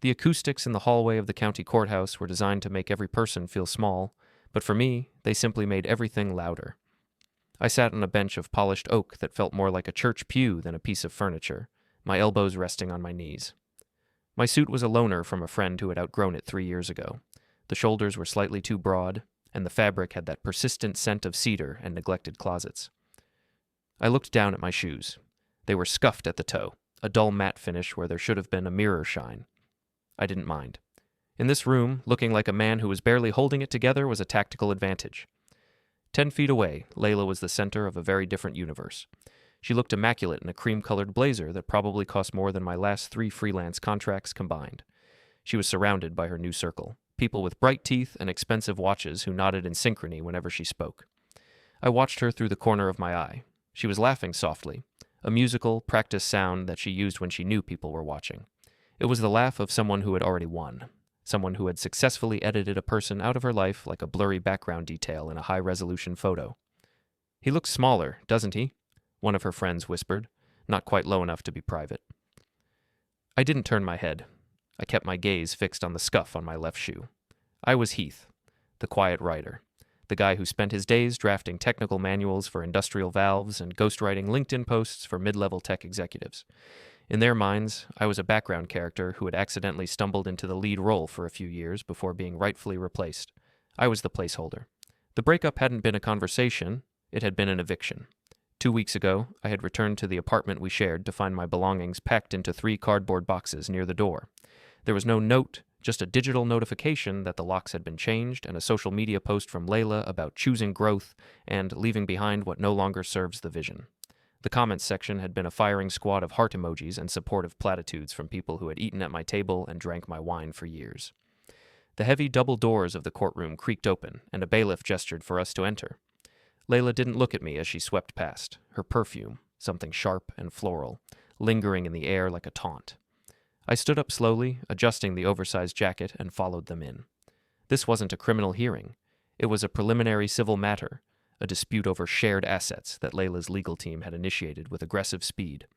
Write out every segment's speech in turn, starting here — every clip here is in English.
The acoustics in the hallway of the county courthouse were designed to make every person feel small, but for me, they simply made everything louder. I sat on a bench of polished oak that felt more like a church pew than a piece of furniture, my elbows resting on my knees. My suit was a loaner from a friend who had outgrown it 3 years ago. The shoulders were slightly too broad, and the fabric had that persistent scent of cedar and neglected closets. I looked down at my shoes. They were scuffed at the toe, a dull matte finish where there should have been a mirror shine. I didn't mind. In this room, looking like a man who was barely holding it together was a tactical advantage. 10 feet away, Layla was the center of a very different universe. She looked immaculate in a cream-colored blazer that probably cost more than my last 3 freelance contracts combined. She was surrounded by her new circle, people with bright teeth and expensive watches who nodded in synchrony whenever she spoke. I watched her through the corner of my eye. She was laughing softly, a musical, practiced sound that she used when she knew people were watching. It was the laugh of someone who had already won, someone who had successfully edited a person out of her life like a blurry background detail in a high-resolution photo. "He looks smaller, doesn't he?" one of her friends whispered, not quite low enough to be private. I didn't turn my head. I kept my gaze fixed on the scuff on my left shoe. I was Heath, the quiet writer, the guy who spent his days drafting technical manuals for industrial valves and ghostwriting LinkedIn posts for mid-level tech executives. In their minds, I was a background character who had accidentally stumbled into the lead role for a few years before being rightfully replaced. I was the placeholder. The breakup hadn't been a conversation, it had been an eviction. 2 weeks ago, I had returned to the apartment we shared to find my belongings packed into 3 cardboard boxes near the door. There was no note, just a digital notification that the locks had been changed and a social media post from Layla about choosing growth and leaving behind what no longer serves the vision. The comments section had been a firing squad of heart emojis and supportive platitudes from people who had eaten at my table and drank my wine for years. The heavy double doors of the courtroom creaked open, and a bailiff gestured for us to enter. Layla didn't look at me as she swept past, her perfume, something sharp and floral, lingering in the air like a taunt. I stood up slowly, adjusting the oversized jacket, and followed them in. This wasn't a criminal hearing. It was a preliminary civil matter, a dispute over shared assets that Layla's legal team had initiated with aggressive speed.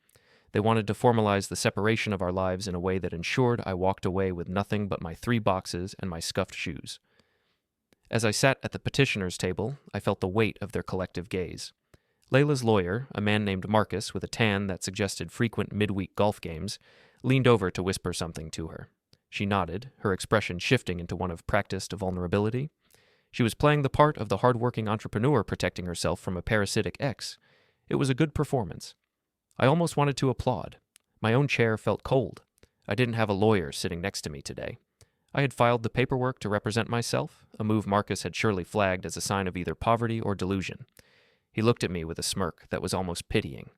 They wanted to formalize the separation of our lives in a way that ensured I walked away with nothing but my 3 boxes and my scuffed shoes. As I sat at the petitioner's table, I felt the weight of their collective gaze. Layla's lawyer, a man named Marcus with a tan that suggested frequent midweek golf games, leaned over to whisper something to her. She nodded, her expression shifting into one of practiced vulnerability. She was playing the part of the hard-working entrepreneur protecting herself from a parasitic ex. It was a good performance. I almost wanted to applaud. My own chair felt cold. I didn't have a lawyer sitting next to me today. I had filed the paperwork to represent myself, a move Marcus had surely flagged as a sign of either poverty or delusion. He looked at me with a smirk that was almost pitying.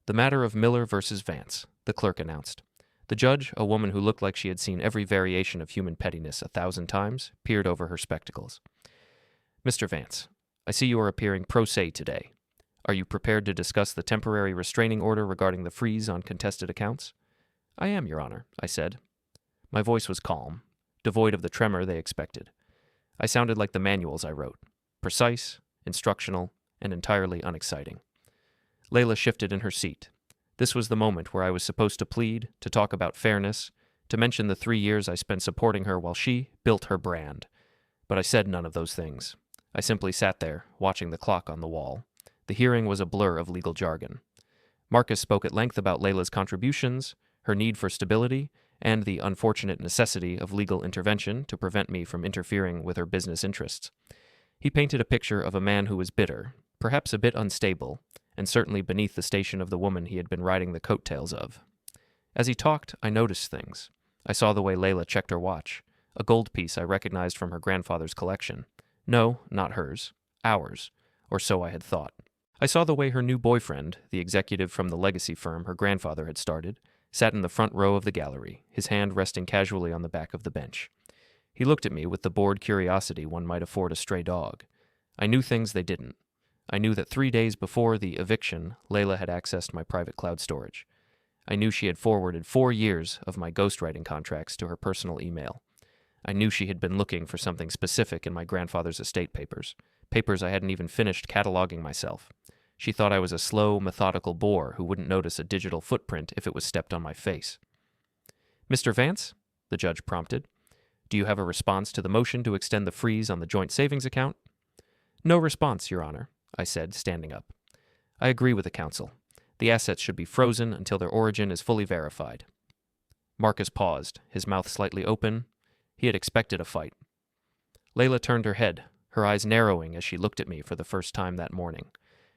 "The matter of Miller versus Vance," the clerk announced. The judge, a woman who looked like she had seen every variation of human pettiness 1,000 times, peered over her spectacles. "Mr. Vance, I see you are appearing pro se today. Are you prepared to discuss the temporary restraining order regarding the freeze on contested accounts?" "I am, Your Honor," I said. My voice was calm, devoid of the tremor they expected. I sounded like the manuals I wrote, precise, instructional, and entirely unexciting. Layla shifted in her seat. This was the moment where I was supposed to plead, to talk about fairness, to mention the 3 years I spent supporting her while she built her brand. But I said none of those things. I simply sat there, watching the clock on the wall. The hearing was a blur of legal jargon. Marcus spoke at length about Layla's contributions, her need for stability, and the unfortunate necessity of legal intervention to prevent me from interfering with her business interests. He painted a picture of a man who was bitter, perhaps a bit unstable, and certainly beneath the station of the woman he had been riding the coattails of. As he talked, I noticed things. I saw the way Layla checked her watch, a gold piece I recognized from her grandfather's collection. No, not hers. Ours. Or so I had thought. I saw the way her new boyfriend, the executive from the legacy firm her grandfather had started, sat in the front row of the gallery, his hand resting casually on the back of the bench. He looked at me with the bored curiosity one might afford a stray dog. I knew things they didn't. I knew that 3 days before the eviction, Layla had accessed my private cloud storage. I knew she had forwarded 4 years of my ghostwriting contracts to her personal email. I knew she had been looking for something specific in my grandfather's estate papers I hadn't even finished cataloging myself. She thought I was a slow, methodical bore who wouldn't notice a digital footprint if it was stepped on my face. "Mr. Vance, the judge prompted. Do you have a response to the motion to extend the freeze on the joint savings account? No response, Your Honor, I said, standing up. I agree with the counsel. The assets should be frozen until their origin is fully verified. Marcus paused, his mouth slightly open. He had expected a fight. Layla turned her head, her eyes narrowing as she looked at me for the first time that morning.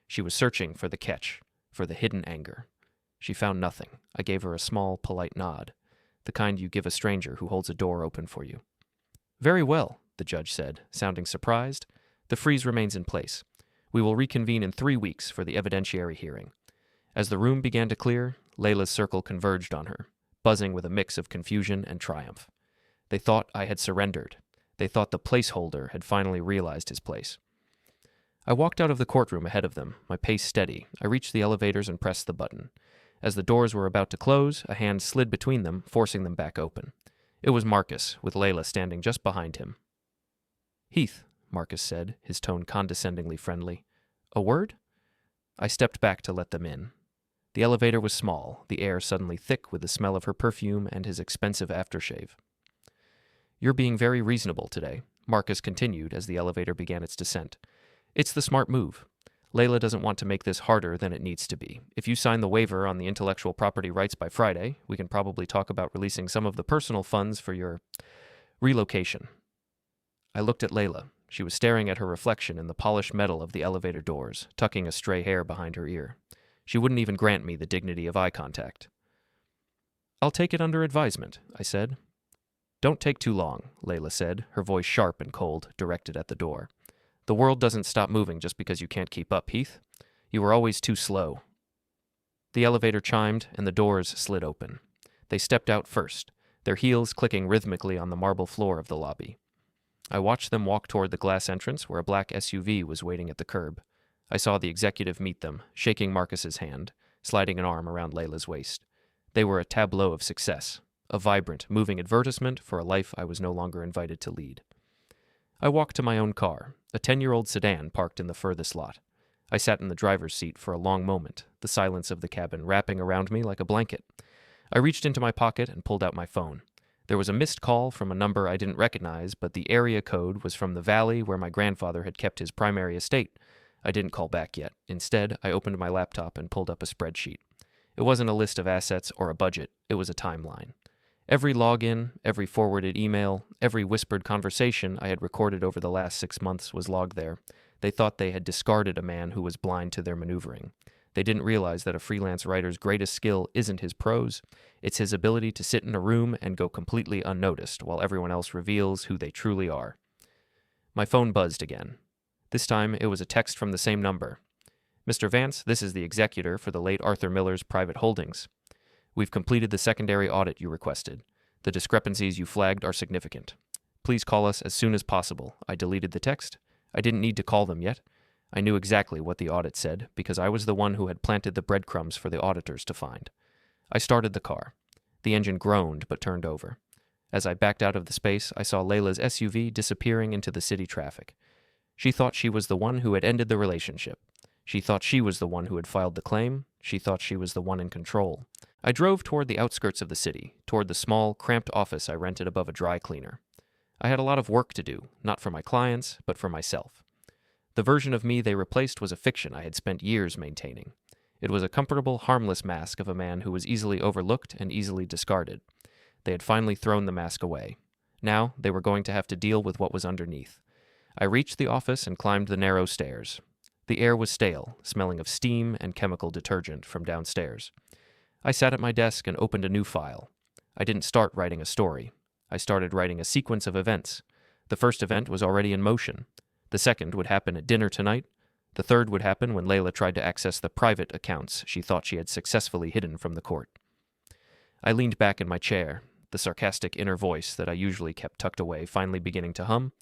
She was searching for the catch, for the hidden anger. She found nothing. I gave her a small, polite nod, the kind you give a stranger who holds a door open for you. Very well, the judge said, sounding surprised. The freeze remains in place. We will reconvene in 3 weeks for the evidentiary hearing. As the room began to clear, Layla's circle converged on her, buzzing with a mix of confusion and triumph. They thought I had surrendered. They thought the placeholder had finally realized his place. I walked out of the courtroom ahead of them, my pace steady. I reached the elevators and pressed the button. As the doors were about to close, a hand slid between them, forcing them back open. It was Marcus, with Layla standing just behind him. Heath, Marcus said, his tone condescendingly friendly. A word? I stepped back to let them in. The elevator was small, the air suddenly thick with the smell of her perfume and his expensive aftershave. You're being very reasonable today, Marcus continued as the elevator began its descent. It's the smart move. Layla doesn't want to make this harder than it needs to be. If you sign the waiver on the intellectual property rights by Friday, we can probably talk about releasing some of the personal funds for your relocation. I looked at Layla. She was staring at her reflection in the polished metal of the elevator doors, tucking a stray hair behind her ear. She wouldn't even grant me the dignity of eye contact. I'll take it under advisement, I said. Don't take too long, Layla said, her voice sharp and cold, directed at the door. The world doesn't stop moving just because you can't keep up, Heath. You were always too slow. The elevator chimed, and the doors slid open. They stepped out first, their heels clicking rhythmically on the marble floor of the lobby. I watched them walk toward the glass entrance where a black SUV was waiting at the curb. I saw the executive meet them, shaking Marcus's hand, sliding an arm around Layla's waist. They were a tableau of success, a vibrant, moving advertisement for a life I was no longer invited to lead. I walked to my own car, a 10-year-old sedan parked in the furthest lot. I sat in the driver's seat for a long moment, the silence of the cabin wrapping around me like a blanket. I reached into my pocket and pulled out my phone. There was a missed call from a number I didn't recognize, but the area code was from the valley where my grandfather had kept his primary estate. I didn't call back yet. Instead, I opened my laptop and pulled up a spreadsheet. It wasn't a list of assets or a budget. It was a timeline. Every login, every forwarded email, every whispered conversation I had recorded over the last 6 months was logged there. They thought they had discarded a man who was blind to their maneuvering. They didn't realize that a freelance writer's greatest skill isn't his prose. It's his ability to sit in a room and go completely unnoticed while everyone else reveals who they truly are. My phone buzzed again. This time it was a text from the same number. Mr. Vance, this is the executor for the late Arthur Miller's private holdings. We've completed the secondary audit you requested. The discrepancies you flagged are significant. Please call us as soon as possible. I deleted the text. I didn't need to call them yet. I knew exactly what the audit said because I was the one who had planted the breadcrumbs for the auditors to find. I started the car. The engine groaned but turned over. As I backed out of the space, I saw Layla's SUV disappearing into the city traffic. She thought she was the one who had ended the relationship. She thought she was the one who had filed the claim. She thought she was the one in control. I drove toward the outskirts of the city, toward the small, cramped office I rented above a dry cleaner. I had a lot of work to do, not for my clients, but for myself. The version of me they replaced was a fiction I had spent years maintaining. It was a comfortable, harmless mask of a man who was easily overlooked and easily discarded. They had finally thrown the mask away. Now they were going to have to deal with what was underneath. I reached the office and climbed the narrow stairs. The air was stale, smelling of steam and chemical detergent from downstairs. I sat at my desk and opened a new file. I didn't start writing a story. I started writing a sequence of events. The first event was already in motion. The second would happen at dinner tonight. The third would happen when Layla tried to access the private accounts she thought she had successfully hidden from the court. I leaned back in my chair, the sarcastic inner voice that I usually kept tucked away finally beginning to hum.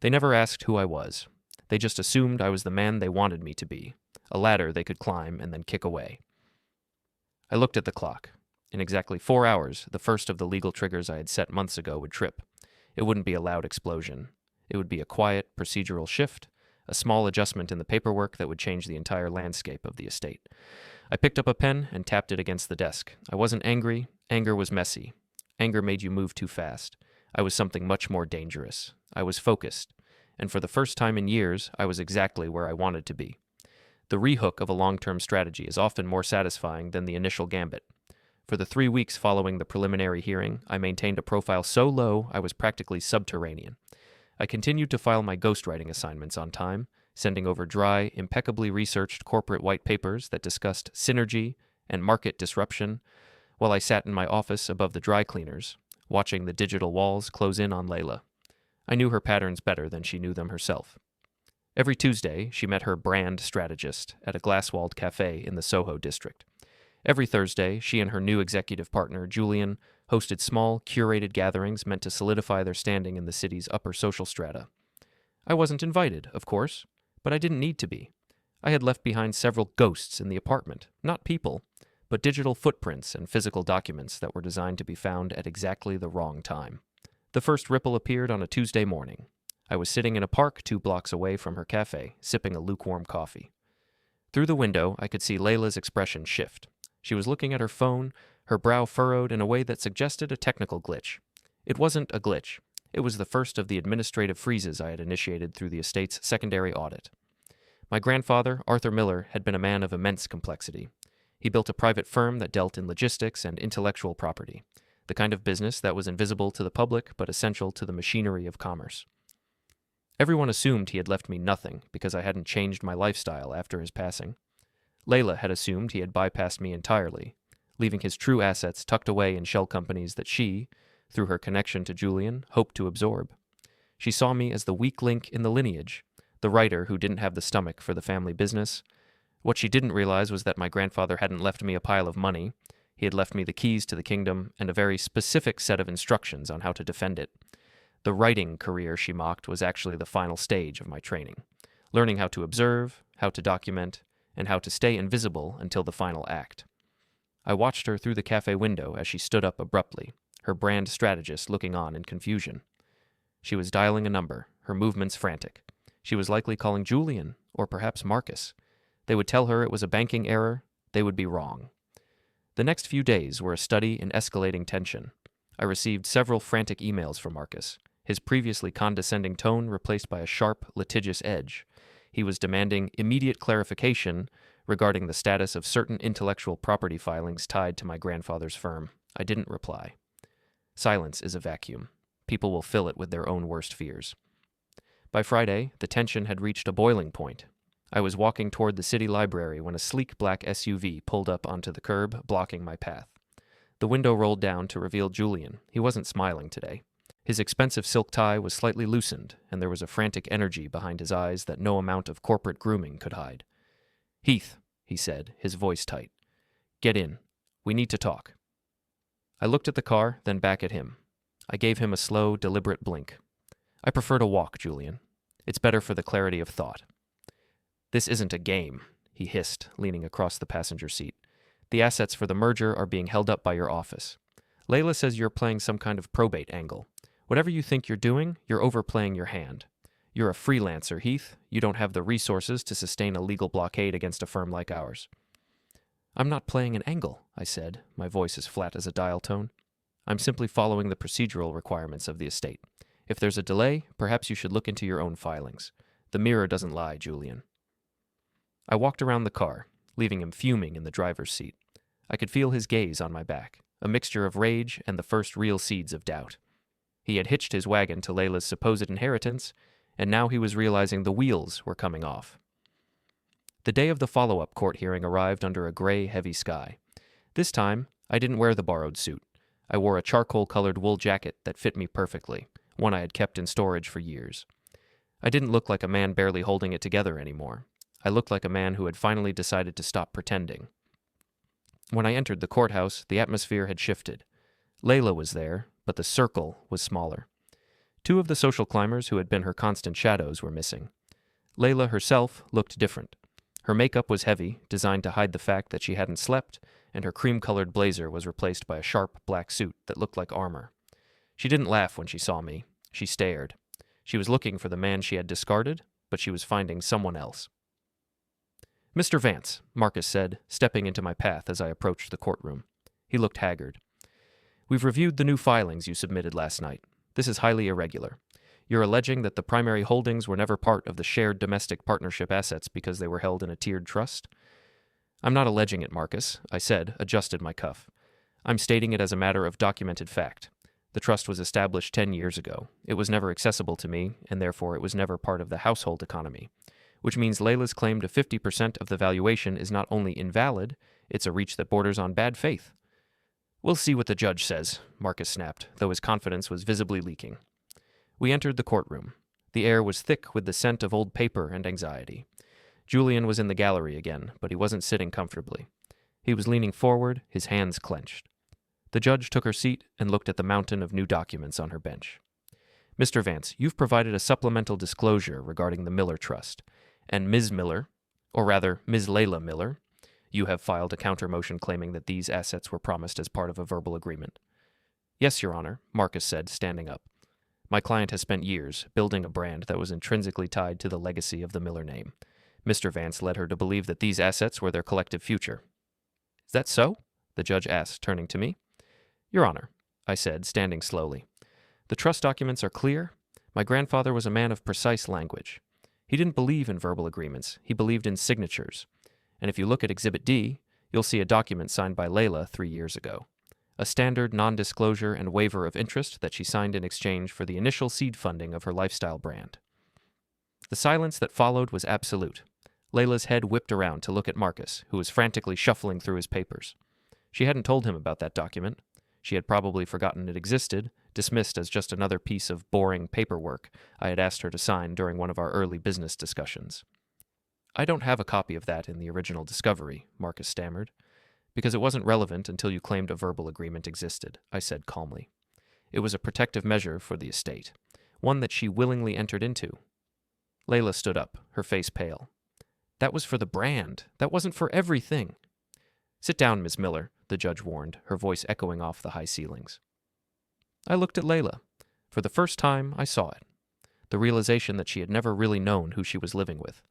They never asked who I was. They just assumed I was the man they wanted me to be, a ladder they could climb and then kick away. I looked at the clock. In exactly 4 hours, the first of the legal triggers I had set months ago would trip. It wouldn't be a loud explosion. It would be a quiet, procedural shift, a small adjustment in the paperwork that would change the entire landscape of the estate. I picked up a pen and tapped it against the desk. I wasn't angry. Anger was messy. Anger made you move too fast. I was something much more dangerous. I was focused. And for the first time in years, I was exactly where I wanted to be. The rehook of a long-term strategy is often more satisfying than the initial gambit. For the 3 weeks following the preliminary hearing, I maintained a profile so low I was practically subterranean. I continued to file my ghostwriting assignments on time, sending over dry, impeccably researched corporate white papers that discussed synergy and market disruption, while I sat in my office above the dry cleaners, watching the digital walls close in on Layla. I knew her patterns better than she knew them herself. Every Tuesday, she met her brand strategist at a glass-walled cafe in the Soho district. Every Thursday, she and her new executive partner, Julian, hosted small, curated gatherings meant to solidify their standing in the city's upper social strata. I wasn't invited, of course, but I didn't need to be. I had left behind several ghosts in the apartment, not people, but digital footprints and physical documents that were designed to be found at exactly the wrong time. The first ripple appeared on a Tuesday morning. I was sitting in a park 2 blocks away from her cafe, sipping a lukewarm coffee. Through the window, I could see Layla's expression shift. She was looking at her phone, her brow furrowed in a way that suggested a technical glitch. It wasn't a glitch. It was the first of the administrative freezes I had initiated through the estate's secondary audit. My grandfather, Arthur Miller, had been a man of immense complexity. He built a private firm that dealt in logistics and intellectual property, the kind of business that was invisible to the public but essential to the machinery of commerce. Everyone assumed he had left me nothing because I hadn't changed my lifestyle after his passing. Layla had assumed he had bypassed me entirely, leaving his true assets tucked away in shell companies that she, through her connection to Julian, hoped to absorb. She saw me as the weak link in the lineage, the writer who didn't have the stomach for the family business. What she didn't realize was that my grandfather hadn't left me a pile of money. He had left me the keys to the kingdom and a very specific set of instructions on how to defend it. The writing career she mocked was actually the final stage of my training, learning how to observe, how to document, and how to stay invisible until the final act. I watched her through the cafe window as she stood up abruptly, her brand strategist looking on in confusion. She was dialing a number, her movements frantic. She was likely calling Julian, or perhaps Marcus. They would tell her it was a banking error. They would be wrong. The next few days were a study in escalating tension. I received several frantic emails from Marcus, his previously condescending tone replaced by a sharp, litigious edge. He was demanding immediate clarification regarding the status of certain intellectual property filings tied to my grandfather's firm. I didn't reply. Silence is a vacuum. People will fill it with their own worst fears. By Friday, the tension had reached a boiling point. I was walking toward the city library when a sleek black SUV pulled up onto the curb, blocking my path. The window rolled down to reveal Julian. He wasn't smiling today. His expensive silk tie was slightly loosened, and there was a frantic energy behind his eyes that no amount of corporate grooming could hide. "Heath," he said, his voice tight. "Get in. We need to talk." I looked at the car, then back at him. I gave him a slow, deliberate blink. "I prefer to walk, Julian. It's better for the clarity of thought." "This isn't a game," he hissed, leaning across the passenger seat. "The assets for the merger are being held up by your office. Layla says you're playing some kind of probate angle. Whatever you think you're doing, you're overplaying your hand. You're a freelancer, Heath. You don't have the resources to sustain a legal blockade against a firm like ours." "I'm not playing an angle," I said, my voice as flat as a dial tone. "I'm simply following the procedural requirements of the estate. If there's a delay, perhaps you should look into your own filings. The mirror doesn't lie, Julian." I walked around the car, leaving him fuming in the driver's seat. I could feel his gaze on my back, a mixture of rage and the first real seeds of doubt. He had hitched his wagon to Layla's supposed inheritance, and now he was realizing the wheels were coming off. The day of the follow-up court hearing arrived under a gray, heavy sky. This time, I didn't wear the borrowed suit. I wore a charcoal-colored wool jacket that fit me perfectly, one I had kept in storage for years. I didn't look like a man barely holding it together anymore. I looked like a man who had finally decided to stop pretending. When I entered the courthouse, the atmosphere had shifted. Layla was there, but the circle was smaller. 2 of the social climbers who had been her constant shadows were missing. Layla herself looked different. Her makeup was heavy, designed to hide the fact that she hadn't slept, and her cream-colored blazer was replaced by a sharp black suit that looked like armor. She didn't laugh when she saw me. She stared. She was looking for the man she had discarded, but she was finding someone else. "Mr. Vance," Marcus said, stepping into my path as I approached the courtroom. He looked haggard. We've reviewed the new filings you submitted last night. This is highly irregular. You're alleging that the primary holdings were never part of the shared domestic partnership assets because they were held in a tiered trust? I'm not alleging it, Marcus, I said, adjusted my cuff. I'm stating it as a matter of documented fact. The trust was established 10 years ago. It was never accessible to me, and therefore it was never part of the household economy, which means Layla's claim to 50% of the valuation is not only invalid, it's a reach that borders on bad faith. We'll see what the judge says, Marcus snapped, though his confidence was visibly leaking. We entered the courtroom. The air was thick with the scent of old paper and anxiety. Julian was in the gallery again, but he wasn't sitting comfortably. He was leaning forward, his hands clenched. The judge took her seat and looked at the mountain of new documents on her bench. Mr. Vance, you've provided a supplemental disclosure regarding the Miller Trust, and Ms. Miller, or rather, Ms. Layla Miller, you have filed a counter-motion claiming that these assets were promised as part of a verbal agreement. Yes, Your Honor, Marcus said, standing up. My client has spent years building a brand that was intrinsically tied to the legacy of the Miller name. Mr. Vance led her to believe that these assets were their collective future. Is that so? The judge asked, turning to me. Your Honor, I said, standing slowly. The trust documents are clear. My grandfather was a man of precise language. He didn't believe in verbal agreements. He believed in signatures. And if you look at Exhibit D, you'll see a document signed by Layla 3 years ago. A standard non-disclosure and waiver of interest that she signed in exchange for the initial seed funding of her lifestyle brand. The silence that followed was absolute. Layla's head whipped around to look at Marcus, who was frantically shuffling through his papers. She hadn't told him about that document. She had probably forgotten it existed, dismissed as just another piece of boring paperwork I had asked her to sign during one of our early business discussions. I don't have a copy of that in the original discovery, Marcus stammered. Because it wasn't relevant until you claimed a verbal agreement existed, I said calmly. It was a protective measure for the estate, one that she willingly entered into. Layla stood up, her face pale. That was for the brand. That wasn't for everything. Sit down, Miss Miller, the judge warned, her voice echoing off the high ceilings. I looked at Layla. For the first time, I saw it. The realization that she had never really known who she was living with.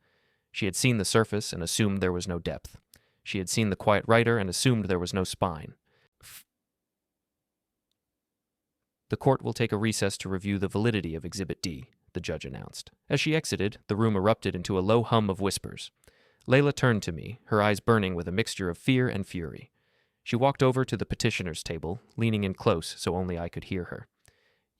She had seen the surface and assumed there was no depth. She had seen the quiet writer and assumed there was no spine. The court will take a recess to review the validity of Exhibit D, the judge announced. As she exited, the room erupted into a low hum of whispers. Layla turned to me, her eyes burning with a mixture of fear and fury. She walked over to the petitioner's table, leaning in close so only I could hear her.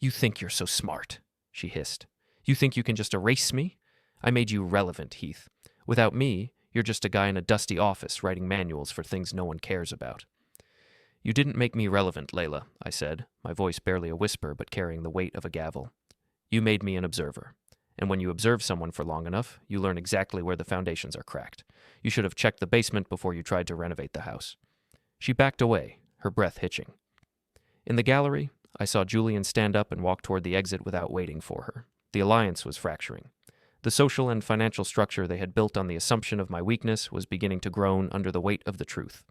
You think you're so smart, she hissed. You think you can just erase me? I made you relevant, Heath. Without me, you're just a guy in a dusty office writing manuals for things no one cares about. You didn't make me relevant, Layla, I said, my voice barely a whisper but carrying the weight of a gavel. You made me an observer. And when you observe someone for long enough, you learn exactly where the foundations are cracked. You should have checked the basement before you tried to renovate the house. She backed away, her breath hitching. In the gallery, I saw Julian stand up and walk toward the exit without waiting for her. The alliance was fracturing. The social and financial structure they had built on the assumption of my weakness was beginning to groan under the weight of the truth.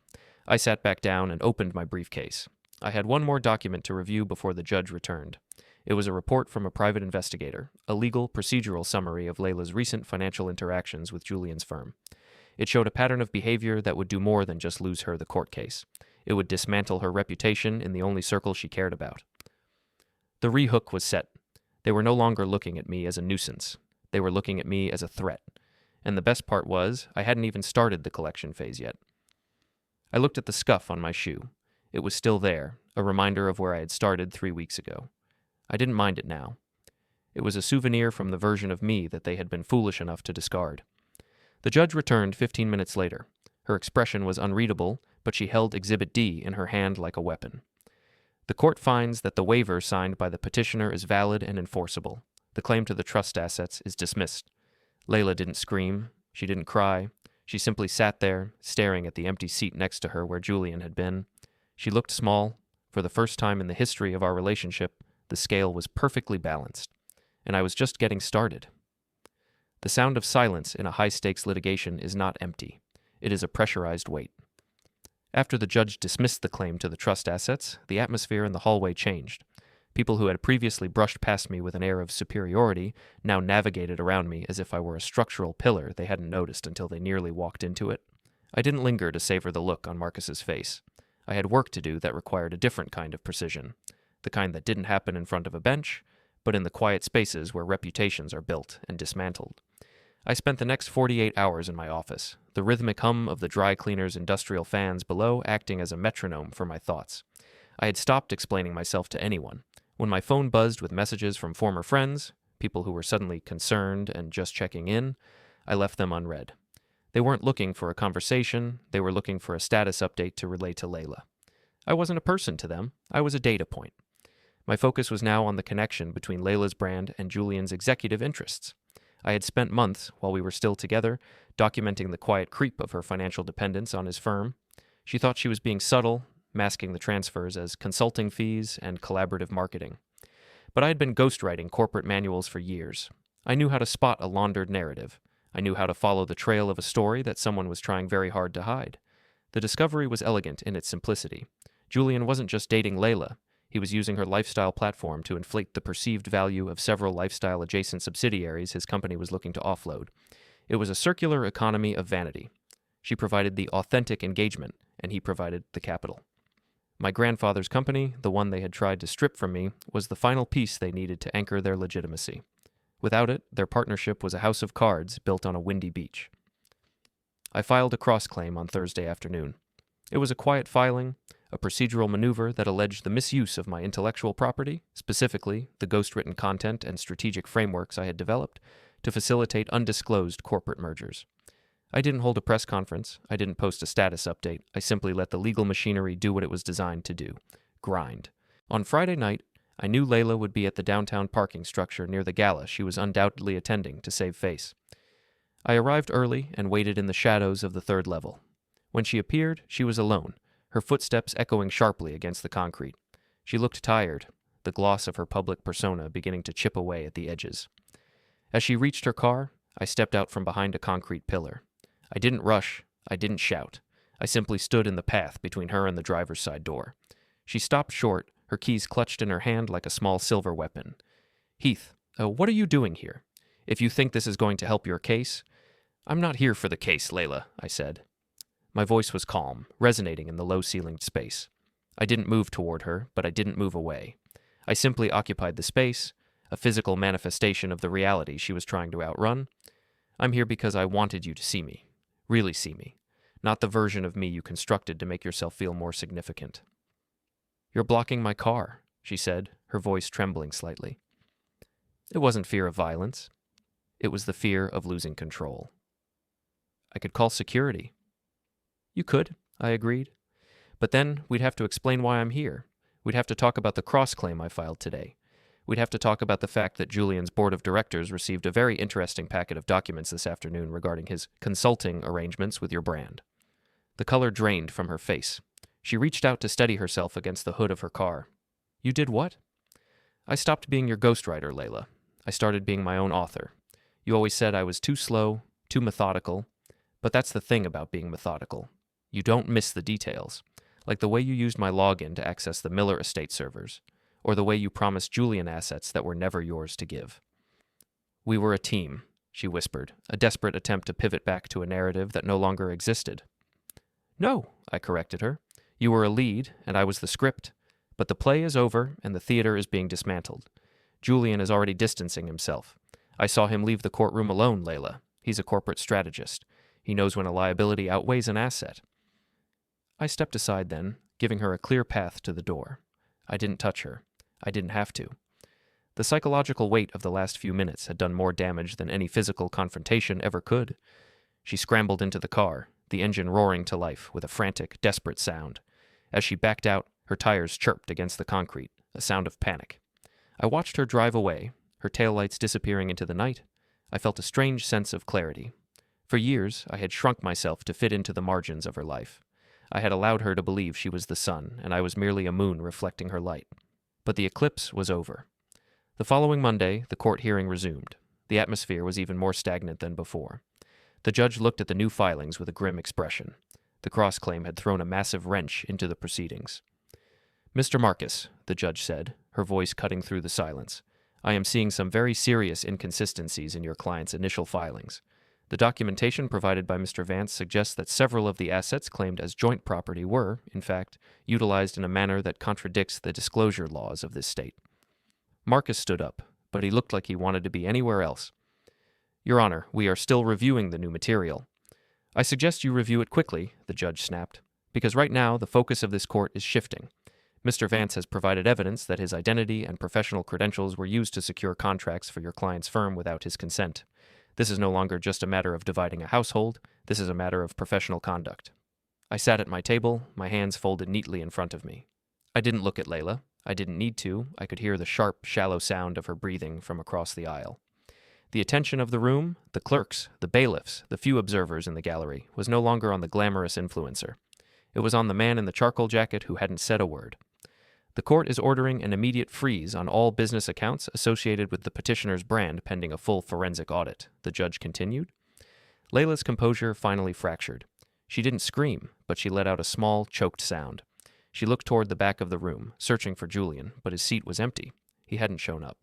I sat back down and opened my briefcase. I had one more document to review before the judge returned. It was a report from a private investigator, a legal, procedural summary of Layla's recent financial interactions with Julian's firm. It showed a pattern of behavior that would do more than just lose her the court case. It would dismantle her reputation in the only circle she cared about. The rehook was set. They were no longer looking at me as a nuisance. They were looking at me as a threat. And the best part was, I hadn't even started the collection phase yet. I looked at the scuff on my shoe. It was still there, a reminder of where I had started 3 weeks ago. I didn't mind it now. It was a souvenir from the version of me that they had been foolish enough to discard. The judge returned 15 minutes later. Her expression was unreadable, but she held Exhibit D in her hand like a weapon. The court finds that the waiver signed by the petitioner is valid and enforceable. The claim to the trust assets is dismissed. Layla didn't scream. She didn't cry. She simply sat there, staring at the empty seat next to her where Julian had been. She looked small. For the first time in the history of our relationship, the scale was perfectly balanced. And I was just getting started. The sound of silence in a high-stakes litigation is not empty. It is a pressurized weight. After the judge dismissed the claim to the trust assets, the atmosphere in the hallway changed. People who had previously brushed past me with an air of superiority now navigated around me as if I were a structural pillar they hadn't noticed until they nearly walked into it. I didn't linger to savor the look on Marcus's face. I had work to do that required a different kind of precision, the kind that didn't happen in front of a bench, but in the quiet spaces where reputations are built and dismantled. I spent the next 48 hours in my office, the rhythmic hum of the dry cleaner's industrial fans below acting as a metronome for my thoughts. I had stopped explaining myself to anyone. When my phone buzzed with messages from former friends, people who were suddenly concerned and just checking in, I left them unread. They weren't looking for a conversation, they were looking for a status update to relay to Layla. I wasn't a person to them, I was a data point. My focus was now on the connection between Layla's brand and Julian's executive interests. I had spent months, while we were still together, documenting the quiet creep of her financial dependence on his firm. She thought she was being subtle, masking the transfers as consulting fees and collaborative marketing. But I had been ghostwriting corporate manuals for years. I knew how to spot a laundered narrative. I knew how to follow the trail of a story that someone was trying very hard to hide. The discovery was elegant in its simplicity. Julian wasn't just dating Layla. He was using her lifestyle platform to inflate the perceived value of several lifestyle-adjacent subsidiaries his company was looking to offload. It was a circular economy of vanity. She provided the authentic engagement, and he provided the capital. My grandfather's company, the one they had tried to strip from me, was the final piece they needed to anchor their legitimacy. Without it, their partnership was a house of cards built on a windy beach. I filed a cross-claim on Thursday afternoon. It was a quiet filing, a procedural maneuver that alleged the misuse of my intellectual property, specifically the ghostwritten content and strategic frameworks I had developed, to facilitate undisclosed corporate mergers. I didn't hold a press conference, I didn't post a status update, I simply let the legal machinery do what it was designed to do: grind. On Friday night, I knew Layla would be at the downtown parking structure near the gala she was undoubtedly attending to save face. I arrived early and waited in the shadows of the third level. When she appeared, she was alone, her footsteps echoing sharply against the concrete. She looked tired, the gloss of her public persona beginning to chip away at the edges. As she reached her car, I stepped out from behind a concrete pillar. I didn't rush, I didn't shout. I simply stood in the path between her and the driver's side door. She stopped short, her keys clutched in her hand like a small silver weapon. "Heath, what are you doing here? If you think this is going to help your case—" "I'm not here for the case, Layla," I said. My voice was calm, resonating in the low-ceilinged space. I didn't move toward her, but I didn't move away. I simply occupied the space, a physical manifestation of the reality she was trying to outrun. "I'm here because I wanted you to see me. Really see me. Not the version of me you constructed to make yourself feel more significant." "You're blocking my car," she said, her voice trembling slightly. It wasn't fear of violence. It was the fear of losing control. "I could call security." "You could," I agreed. "But then we'd have to explain why I'm here. We'd have to talk about the cross-claim I filed today. We'd have to talk about the fact that Julian's board of directors received a very interesting packet of documents this afternoon regarding his consulting arrangements with your brand." The color drained from her face. She reached out to steady herself against the hood of her car. "You did what?" "I stopped being your ghostwriter, Layla. I started being my own author. You always said I was too slow, too methodical. But that's the thing about being methodical. You don't miss the details, like the way you used my login to access the Miller estate servers, or the way you promised Julian assets that were never yours to give." "We were a team," she whispered, a desperate attempt to pivot back to a narrative that no longer existed. "No," I corrected her. "You were a lead, and I was the script. But the play is over, and the theater is being dismantled. Julian is already distancing himself. I saw him leave the courtroom alone, Layla. He's a corporate strategist. He knows when a liability outweighs an asset." I stepped aside then, giving her a clear path to the door. I didn't touch her. I didn't have to. The psychological weight of the last few minutes had done more damage than any physical confrontation ever could. She scrambled into the car, the engine roaring to life with a frantic, desperate sound. As she backed out, her tires chirped against the concrete, a sound of panic. I watched her drive away, her taillights disappearing into the night. I felt a strange sense of clarity. For years, I had shrunk myself to fit into the margins of her life. I had allowed her to believe she was the sun, and I was merely a moon reflecting her light. But the eclipse was over. The following Monday, the court hearing resumed. The atmosphere was even more stagnant than before. The judge looked at the new filings with a grim expression. The cross-claim had thrown a massive wrench into the proceedings. "Mr. Marcus," the judge said, her voice cutting through the silence, "I am seeing some very serious inconsistencies in your client's initial filings. The documentation provided by Mr. Vance suggests that several of the assets claimed as joint property were, in fact, utilized in a manner that contradicts the disclosure laws of this state. Marcus stood up, but he looked like he wanted to be anywhere else. Your Honor, we are still reviewing the new material. I suggest you review it quickly, the judge snapped, because right now the focus of this court is shifting. Mr. Vance has provided evidence that his identity and professional credentials were used to secure contracts for your client's firm without his consent. This is no longer just a matter of dividing a household, this is a matter of professional conduct. I sat at my table, my hands folded neatly in front of me. I didn't look at Layla. I didn't need to. I could hear the sharp, shallow sound of her breathing from across the aisle. The attention of the room, the clerks, the bailiffs, the few observers in the gallery, was no longer on the glamorous influencer. It was on the man in the charcoal jacket who hadn't said a word. The court is ordering an immediate freeze on all business accounts associated with the petitioner's brand pending a full forensic audit, the judge continued. Layla's composure finally fractured. She didn't scream, but she let out a small, choked sound. She looked toward the back of the room, searching for Julian, but his seat was empty. He hadn't shown up.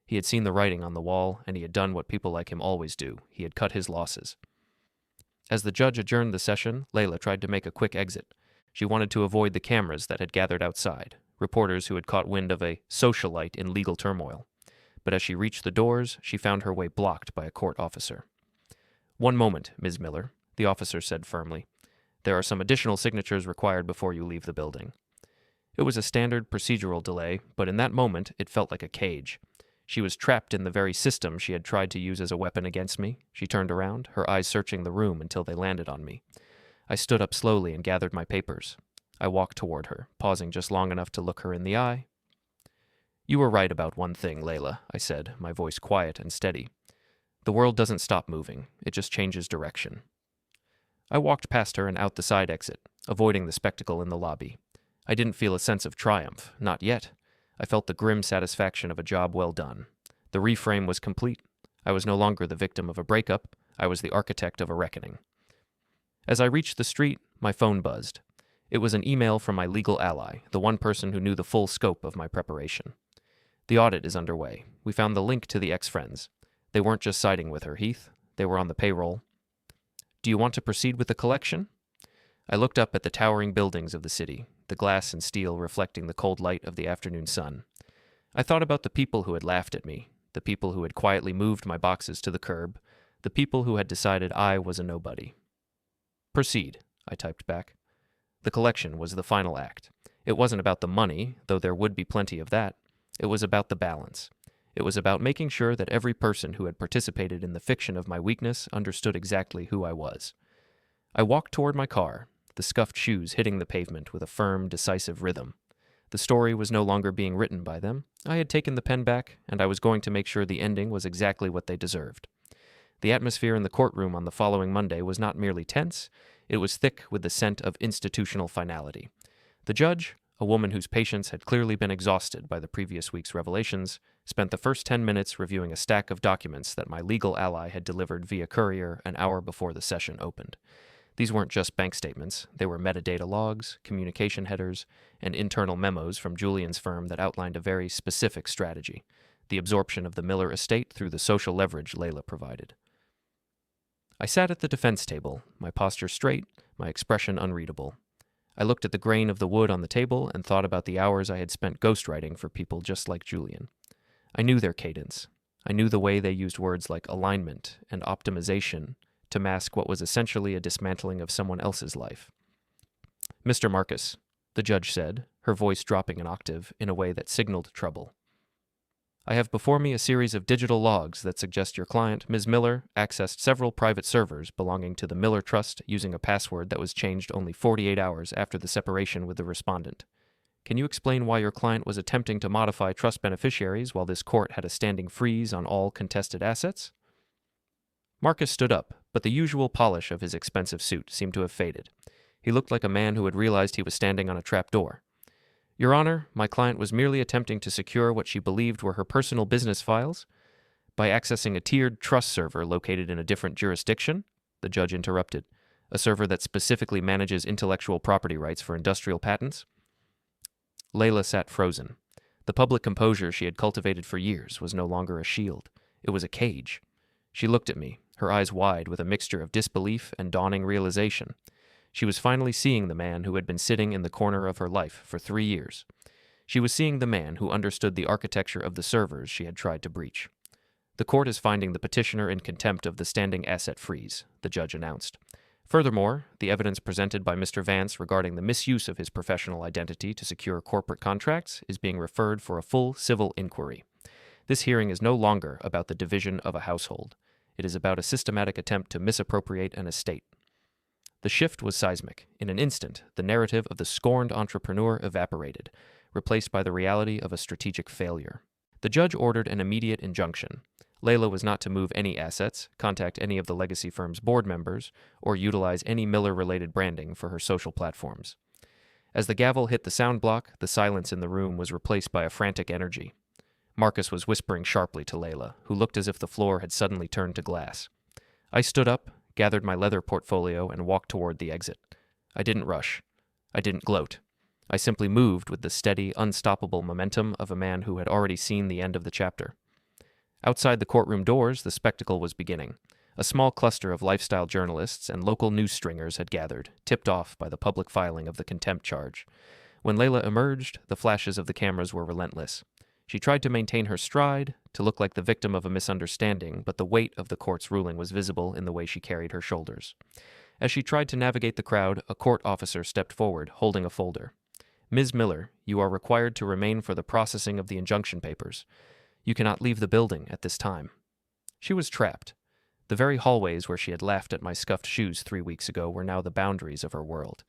He had seen the writing on the wall, and he had done what people like him always do. He had cut his losses. As the judge adjourned the session, Layla tried to make a quick exit. She wanted to avoid the cameras that had gathered outside, reporters who had caught wind of a socialite in legal turmoil. But as she reached the doors, she found her way blocked by a court officer. "One moment, Ms. Miller," the officer said firmly. "There are some additional signatures required before you leave the building." It was a standard procedural delay, but in that moment it felt like a cage. She was trapped in the very system she had tried to use as a weapon against me. She turned around, her eyes searching the room until they landed on me. I stood up slowly and gathered my papers. I walked toward her, pausing just long enough to look her in the eye. "You were right about one thing, Layla," I said, my voice quiet and steady. "The world doesn't stop moving, it just changes direction." I walked past her and out the side exit, avoiding the spectacle in the lobby. I didn't feel a sense of triumph, not yet. I felt the grim satisfaction of a job well done. The reframe was complete. I was no longer the victim of a breakup, I was the architect of a reckoning. As I reached the street, my phone buzzed. It was an email from my legal ally, the one person who knew the full scope of my preparation. "The audit is underway. We found the link to the ex-friends. They weren't just siding with her, Heath. They were on the payroll. Do you want to proceed with the collection?" I looked up at the towering buildings of the city, the glass and steel reflecting the cold light of the afternoon sun. I thought about the people who had laughed at me, the people who had quietly moved my boxes to the curb, the people who had decided I was a nobody. "Proceed," I typed back. The collection was the final act. It wasn't about the money, though there would be plenty of that. It was about the balance. It was about making sure that every person who had participated in the fiction of my weakness understood exactly who I was. I walked toward my car, the scuffed shoes hitting the pavement with a firm, decisive rhythm. The story was no longer being written by them. I had taken the pen back, and I was going to make sure the ending was exactly what they deserved. The atmosphere in the courtroom on the following Monday was not merely tense, it was thick with the scent of institutional finality. The judge, a woman whose patience had clearly been exhausted by the previous week's revelations, spent the first 10 minutes reviewing a stack of documents that my legal ally had delivered via courier an hour before the session opened. These weren't just bank statements, they were metadata logs, communication headers, and internal memos from Julian's firm that outlined a very specific strategy, the absorption of the Miller estate through the social leverage Layla provided. I sat at the defense table, my posture straight, my expression unreadable. I looked at the grain of the wood on the table and thought about the hours I had spent ghostwriting for people just like Julian. I knew their cadence. I knew the way they used words like alignment and optimization to mask what was essentially a dismantling of someone else's life. "Mr. Marcus," the judge said, her voice dropping an octave in a way that signaled trouble. "I have before me a series of digital logs that suggest your client, Ms. Miller, accessed several private servers belonging to the Miller Trust using a password that was changed only 48 hours after the separation with the respondent. Can you explain why your client was attempting to modify trust beneficiaries while this court had a standing freeze on all contested assets?" Marcus stood up, but the usual polish of his expensive suit seemed to have faded. He looked like a man who had realized he was standing on a trap door. "Your Honor, my client was merely attempting to secure what she believed were her personal business files by accessing a tiered trust server located in a different jurisdiction," the judge interrupted, "a server that specifically manages intellectual property rights for industrial patents." Layla sat frozen. The public composure she had cultivated for years was no longer a shield. It was a cage. She looked at me, her eyes wide with a mixture of disbelief and dawning realization. She was finally seeing the man who had been sitting in the corner of her life for 3 years. She was seeing the man who understood the architecture of the servers she had tried to breach. The court is finding the petitioner in contempt of the standing asset freeze, the judge announced. Furthermore, the evidence presented by Mr. Vance regarding the misuse of his professional identity to secure corporate contracts is being referred for a full civil inquiry. This hearing is no longer about the division of a household. It is about a systematic attempt to misappropriate an estate. The shift was seismic. In an instant, the narrative of the scorned entrepreneur evaporated, replaced by the reality of a strategic failure. The judge ordered an immediate injunction. Layla was not to move any assets, contact any of the legacy firm's board members, or utilize any Miller-related branding for her social platforms. As the gavel hit the sound block, the silence in the room was replaced by a frantic energy. Marcus was whispering sharply to Layla, who looked as if the floor had suddenly turned to glass. I stood up, gathered my leather portfolio, and walked toward the exit. I didn't rush. I didn't gloat. I simply moved with the steady, unstoppable momentum of a man who had already seen the end of the chapter. Outside the courtroom doors, the spectacle was beginning. A small cluster of lifestyle journalists and local news stringers had gathered, tipped off by the public filing of the contempt charge. When Layla emerged, the flashes of the cameras were relentless. She tried to maintain her stride, to look like the victim of a misunderstanding, but the weight of the court's ruling was visible in the way she carried her shoulders. As she tried to navigate the crowd, a court officer stepped forward, holding a folder. Ms. Miller, you are required to remain for the processing of the injunction papers. You cannot leave the building at this time. She was trapped. The very hallways where she had laughed at my scuffed shoes 3 weeks ago were now the boundaries of her world.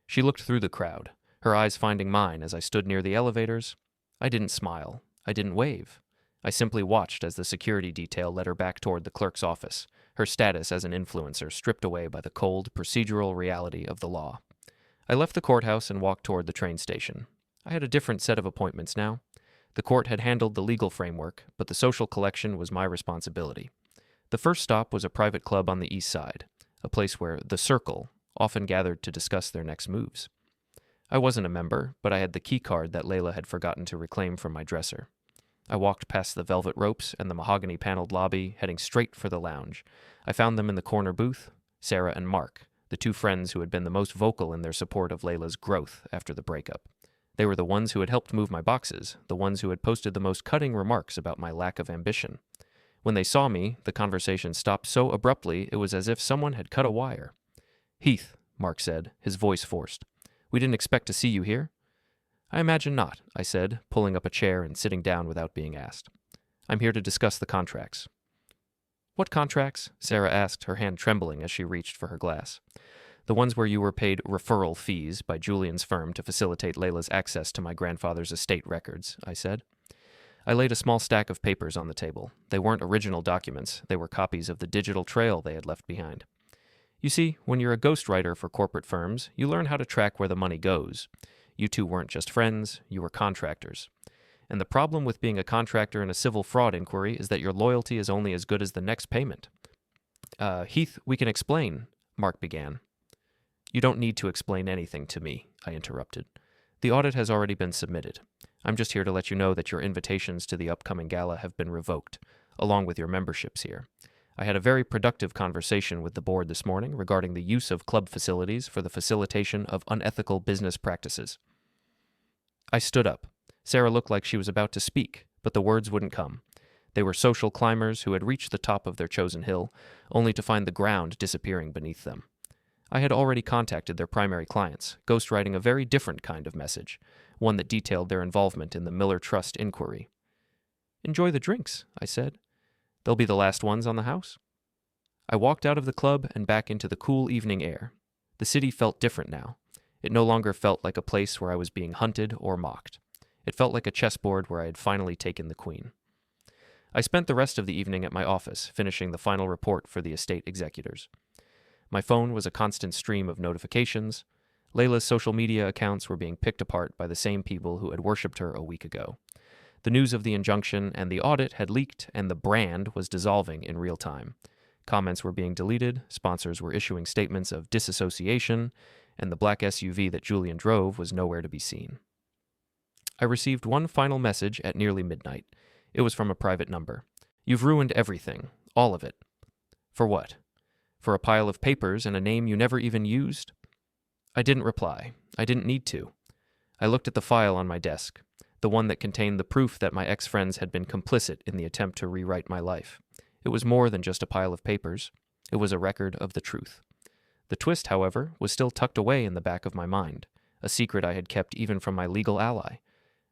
She looked through the crowd, her eyes finding mine as I stood near the elevators. I didn't smile. I didn't wave. I simply watched as the security detail led her back toward the clerk's office, her status as an influencer stripped away by the cold, procedural reality of the law. I left the courthouse and walked toward the train station. I had a different set of appointments now. The court had handled the legal framework, but the social collection was my responsibility. The first stop was a private club on the east side, a place where the Circle often gathered to discuss their next moves. I wasn't a member, but I had the key card that Layla had forgotten to reclaim from my dresser. I walked past the velvet ropes and the mahogany-paneled lobby, heading straight for the lounge. I found them in the corner booth, Sarah and Mark, the two friends who had been the most vocal in their support of Layla's growth after the breakup. They were the ones who had helped move my boxes, the ones who had posted the most cutting remarks about my lack of ambition. When they saw me, the conversation stopped so abruptly it was as if someone had cut a wire. "Heath," Mark said, his voice forced. "We didn't expect to see you here." "I imagine not," I said, pulling up a chair and sitting down without being asked. "I'm here to discuss the contracts." "What contracts?" Sarah asked, her hand trembling as she reached for her glass. "The ones where you were paid referral fees by Julian's firm to facilitate Layla's access to my grandfather's estate records," I said. I laid a small stack of papers on the table. They weren't original documents. They were copies of the digital trail they had left behind. You see, when you're a ghostwriter for corporate firms, you learn how to track where the money goes. You two weren't just friends, you were contractors. And the problem with being a contractor in a civil fraud inquiry is that your loyalty is only as good as the next payment. Heath, we can explain," Mark began. "You don't need to explain anything to me," I interrupted. "The audit has already been submitted. I'm just here to let you know that your invitations to the upcoming gala have been revoked, along with your memberships here. I had a very productive conversation with the board this morning regarding the use of club facilities for the facilitation of unethical business practices." I stood up. Sarah looked like she was about to speak, but the words wouldn't come. They were social climbers who had reached the top of their chosen hill, only to find the ground disappearing beneath them. I had already contacted their primary clients, ghostwriting a very different kind of message, one that detailed their involvement in the Miller Trust inquiry. "Enjoy the drinks," I said. "They'll be the last ones on the house." I walked out of the club and back into the cool evening air. The city felt different now. It no longer felt like a place where I was being hunted or mocked. It felt like a chessboard where I had finally taken the queen. I spent the rest of the evening at my office, finishing the final report for the estate executors. My phone was a constant stream of notifications. Layla's social media accounts were being picked apart by the same people who had worshipped her a week ago. The news of the injunction and the audit had leaked, and the brand was dissolving in real time. Comments were being deleted, sponsors were issuing statements of disassociation, and the black SUV that Julian drove was nowhere to be seen. I received one final message at nearly midnight. It was from a private number. "You've ruined everything. All of it." For what? For a pile of papers and a name you never even used? I didn't reply. I didn't need to. I looked at the file on my desk, the one that contained the proof that my ex-friends had been complicit in the attempt to rewrite my life. It was more than just a pile of papers. It was a record of the truth. The twist, however, was still tucked away in the back of my mind, a secret I had kept even from my legal ally.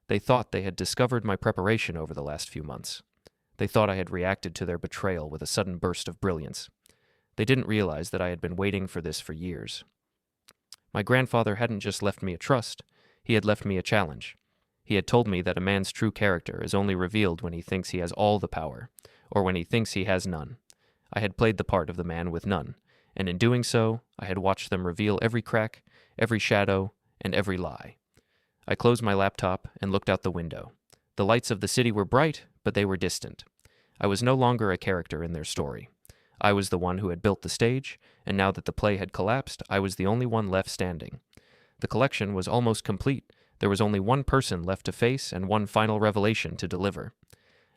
They thought they had discovered my preparation over the last few months. They thought I had reacted to their betrayal with a sudden burst of brilliance. They didn't realize that I had been waiting for this for years. My grandfather hadn't just left me a trust, he had left me a challenge. He had told me that a man's true character is only revealed when he thinks he has all the power, or when he thinks he has none. I had played the part of the man with none, and in doing so, I had watched them reveal every crack, every shadow, and every lie. I closed my laptop and looked out the window. The lights of the city were bright, but they were distant. I was no longer a character in their story. I was the one who had built the stage, and now that the play had collapsed, I was the only one left standing. The collection was almost complete. There was only one person left to face and one final revelation to deliver.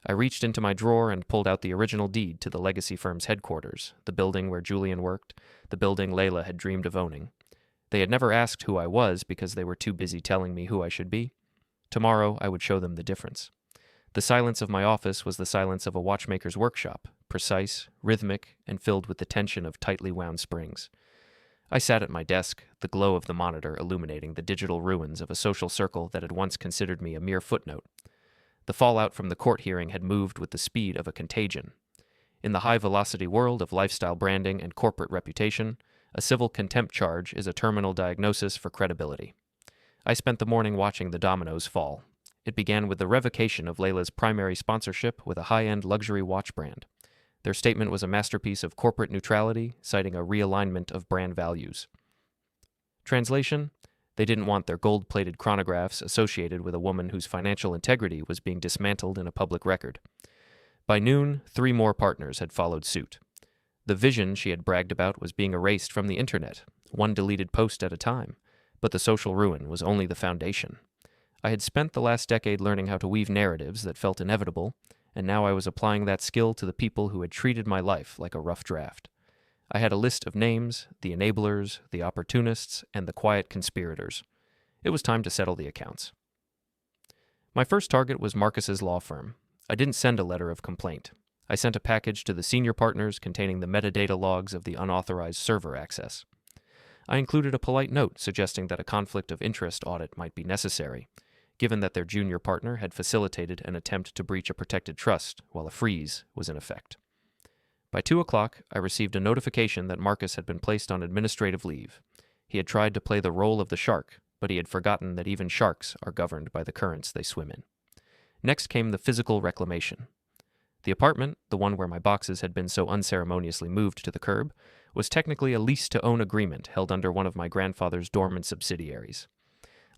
I reached into my drawer and pulled out the original deed to the legacy firm's headquarters, the building where Julian worked, the building Layla had dreamed of owning. They had never asked who I was because they were too busy telling me who I should be. Tomorrow I would show them the difference. The silence of my office was the silence of a watchmaker's workshop, precise, rhythmic, and filled with the tension of tightly wound springs. I sat at my desk, the glow of the monitor illuminating the digital ruins of a social circle that had once considered me a mere footnote. The fallout from the court hearing had moved with the speed of a contagion. In the high-velocity world of lifestyle branding and corporate reputation, a civil contempt charge is a terminal diagnosis for credibility. I spent the morning watching the dominoes fall. It began with the revocation of Layla's primary sponsorship with a high-end luxury watch brand. Their statement was a masterpiece of corporate neutrality, citing a realignment of brand values. Translation: they didn't want their gold-plated chronographs associated with a woman whose financial integrity was being dismantled in a public record. By noon, 3 more partners had followed suit. The vision she had bragged about was being erased from the internet, one deleted post at a time, but the social ruin was only the foundation. I had spent the last decade learning how to weave narratives that felt inevitable, and now I was applying that skill to the people who had treated my life like a rough draft. I had a list of names, the enablers, the opportunists, and the quiet conspirators. It was time to settle the accounts. My first target was Marcus's law firm. I didn't send a letter of complaint. I sent a package to the senior partners containing the metadata logs of the unauthorized server access. I included a polite note suggesting that a conflict of interest audit might be necessary, given that their junior partner had facilitated an attempt to breach a protected trust while a freeze was in effect. By 2 o'clock, I received a notification that Marcus had been placed on administrative leave. He had tried to play the role of the shark, but he had forgotten that even sharks are governed by the currents they swim in. Next came the physical reclamation. The apartment, the one where my boxes had been so unceremoniously moved to the curb, was technically a lease-to-own agreement held under one of my grandfather's dormant subsidiaries.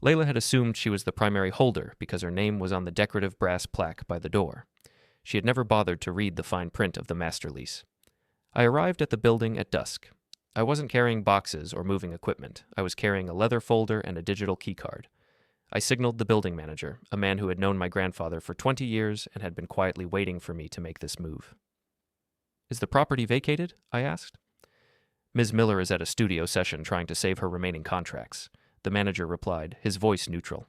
Layla had assumed she was the primary holder because her name was on the decorative brass plaque by the door. She had never bothered to read the fine print of the master lease. I arrived at the building at dusk. I wasn't carrying boxes or moving equipment. I was carrying a leather folder and a digital keycard. I signaled the building manager, a man who had known my grandfather for 20 years and had been quietly waiting for me to make this move. "Is the property vacated?" I asked. "Ms. Miller is at a studio session trying to save her remaining contracts," the manager replied, his voice neutral.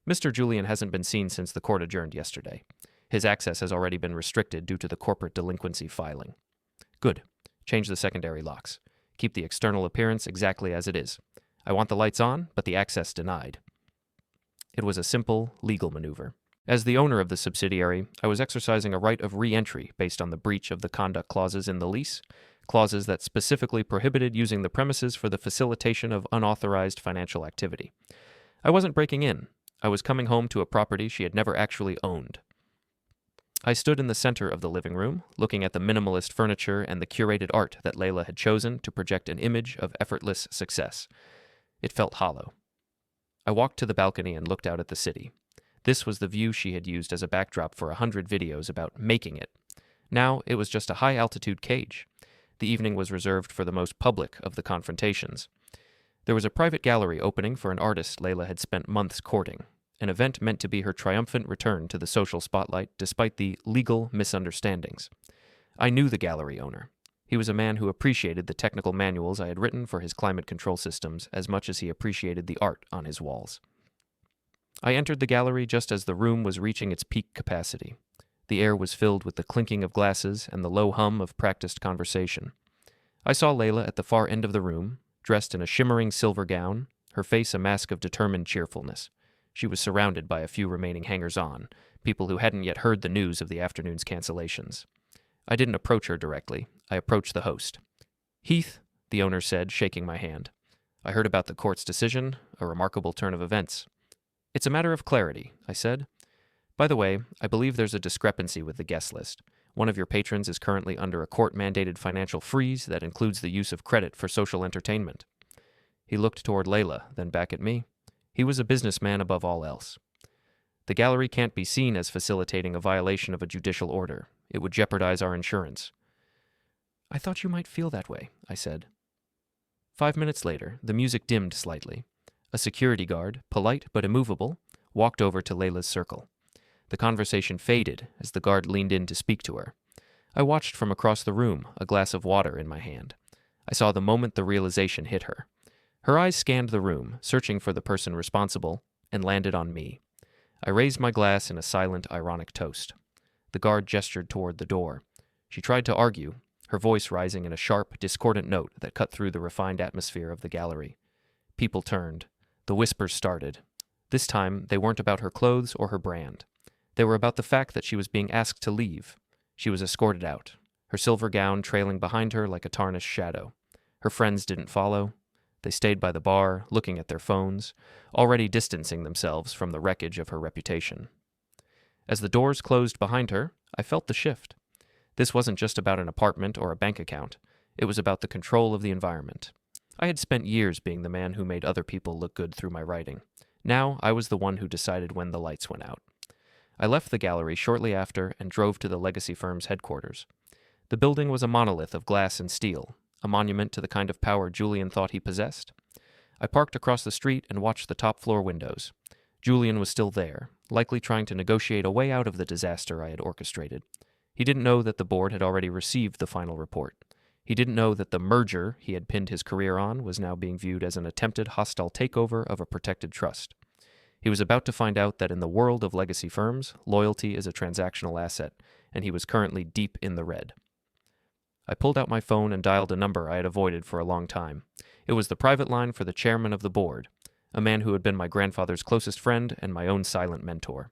"Mr. Julian hasn't been seen since the court adjourned yesterday. His access has already been restricted due to the corporate delinquency filing." "Good. Change the secondary locks. Keep the external appearance exactly as it is. I want the lights on, but the access denied." It was a simple, legal maneuver. As the owner of the subsidiary, I was exercising a right of re-entry based on the breach of the conduct clauses in the lease, clauses that specifically prohibited using the premises for the facilitation of unauthorized financial activity. I wasn't breaking in. I was coming home to a property she had never actually owned. I stood in the center of the living room, looking at the minimalist furniture and the curated art that Layla had chosen to project an image of effortless success. It felt hollow. I walked to the balcony and looked out at the city. This was the view she had used as a backdrop for 100 videos about making it. Now it was just a high-altitude cage. The evening was reserved for the most public of the confrontations. There was a private gallery opening for an artist Layla had spent months courting, an event meant to be her triumphant return to the social spotlight despite the legal misunderstandings. I knew the gallery owner. He was a man who appreciated the technical manuals I had written for his climate control systems as much as he appreciated the art on his walls. I entered the gallery just as the room was reaching its peak capacity. The air was filled with the clinking of glasses and the low hum of practiced conversation. I saw Layla at the far end of the room, dressed in a shimmering silver gown, her face a mask of determined cheerfulness. She was surrounded by a few remaining hangers-on, people who hadn't yet heard the news of the afternoon's cancellations. I didn't approach her directly. I approached the host. "Heath," the owner said, shaking my hand. "I heard about the court's decision, a remarkable turn of events." "It's a matter of clarity," I said. "By the way, I believe there's a discrepancy with the guest list. One of your patrons is currently under a court-mandated financial freeze that includes the use of credit for social entertainment." He looked toward Layla, then back at me. He was a businessman above all else. "The gallery can't be seen as facilitating a violation of a judicial order. It would jeopardize our insurance." "I thought you might feel that way," I said. 5 minutes later, the music dimmed slightly. A security guard, polite but immovable, walked over to Layla's circle. The conversation faded as the guard leaned in to speak to her. I watched from across the room, a glass of water in my hand. I saw the moment the realization hit her. Her eyes scanned the room, searching for the person responsible, and landed on me. I raised my glass in a silent, ironic toast. The guard gestured toward the door. She tried to argue, her voice rising in a sharp, discordant note that cut through the refined atmosphere of the gallery. People turned. The whispers started. This time, they weren't about her clothes or her brand. They were about the fact that she was being asked to leave. She was escorted out, her silver gown trailing behind her like a tarnished shadow. Her friends didn't follow. They stayed by the bar, looking at their phones, already distancing themselves from the wreckage of her reputation. As the doors closed behind her, I felt the shift. This wasn't just about an apartment or a bank account. It was about the control of the environment. I had spent years being the man who made other people look good through my writing. Now I was the one who decided when the lights went out. I left the gallery shortly after and drove to the legacy firm's headquarters. The building was a monolith of glass and steel, a monument to the kind of power Julian thought he possessed. I parked across the street and watched the top-floor windows. Julian was still there, likely trying to negotiate a way out of the disaster I had orchestrated. He didn't know that the board had already received the final report. He didn't know that the merger he had pinned his career on was now being viewed as an attempted hostile takeover of a protected trust. He was about to find out that in the world of legacy firms, loyalty is a transactional asset, and he was currently deep in the red. I pulled out my phone and dialed a number I had avoided for a long time. It was the private line for the chairman of the board, a man who had been my grandfather's closest friend and my own silent mentor.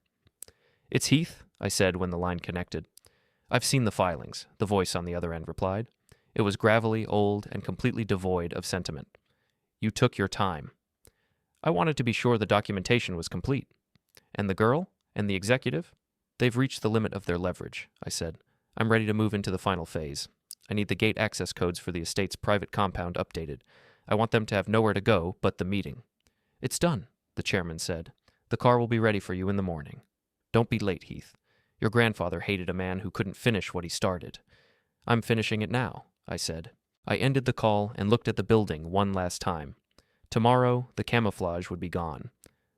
"It's Heath," I said when the line connected. "I've seen the filings," the voice on the other end replied. It was gravelly, old, and completely devoid of sentiment. "You took your time." I wanted to be sure the documentation was complete. "And the girl? And the executive?" "They've reached the limit of their leverage," I said. "I'm ready to move into the final phase. I need the gate access codes for the estate's private compound updated. I want them to have nowhere to go but the meeting." "It's done," the chairman said. "The car will be ready for you in the morning. Don't be late, Heath. Your grandfather hated a man who couldn't finish what he started." "I'm finishing it now," I said. I ended the call and looked at the building one last time. Tomorrow, the camouflage would be gone.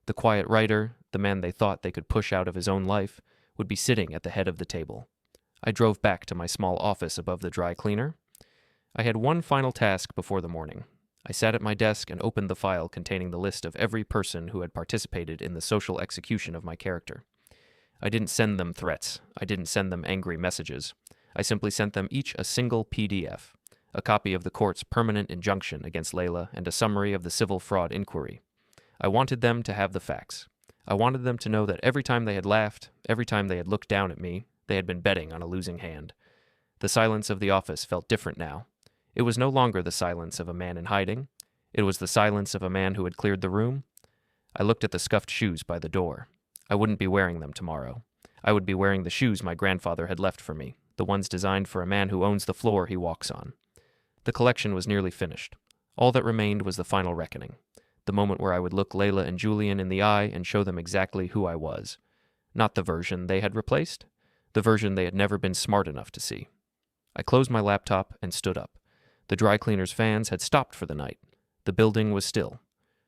The quiet writer, the man they thought they could push out of his own life, would be sitting at the head of the table. I drove back to my small office above the dry cleaner. I had one final task before the morning. I sat at my desk and opened the file containing the list of every person who had participated in the social execution of my character. I didn't send them threats. I didn't send them angry messages. I simply sent them each a single PDF, a copy of the court's permanent injunction against Layla and a summary of the civil fraud inquiry. I wanted them to have the facts. I wanted them to know that every time they had laughed, every time they had looked down at me, they had been betting on a losing hand. The silence of the office felt different now. It was no longer the silence of a man in hiding. It was the silence of a man who had cleared the room. I looked at the scuffed shoes by the door. I wouldn't be wearing them tomorrow. I would be wearing the shoes my grandfather had left for me, the ones designed for a man who owns the floor he walks on. The collection was nearly finished. All that remained was the final reckoning, the moment where I would look Layla and Julian in the eye and show them exactly who I was. Not the version they had replaced, the version they had never been smart enough to see. I closed my laptop and stood up. The dry cleaner's fans had stopped for the night. The building was still.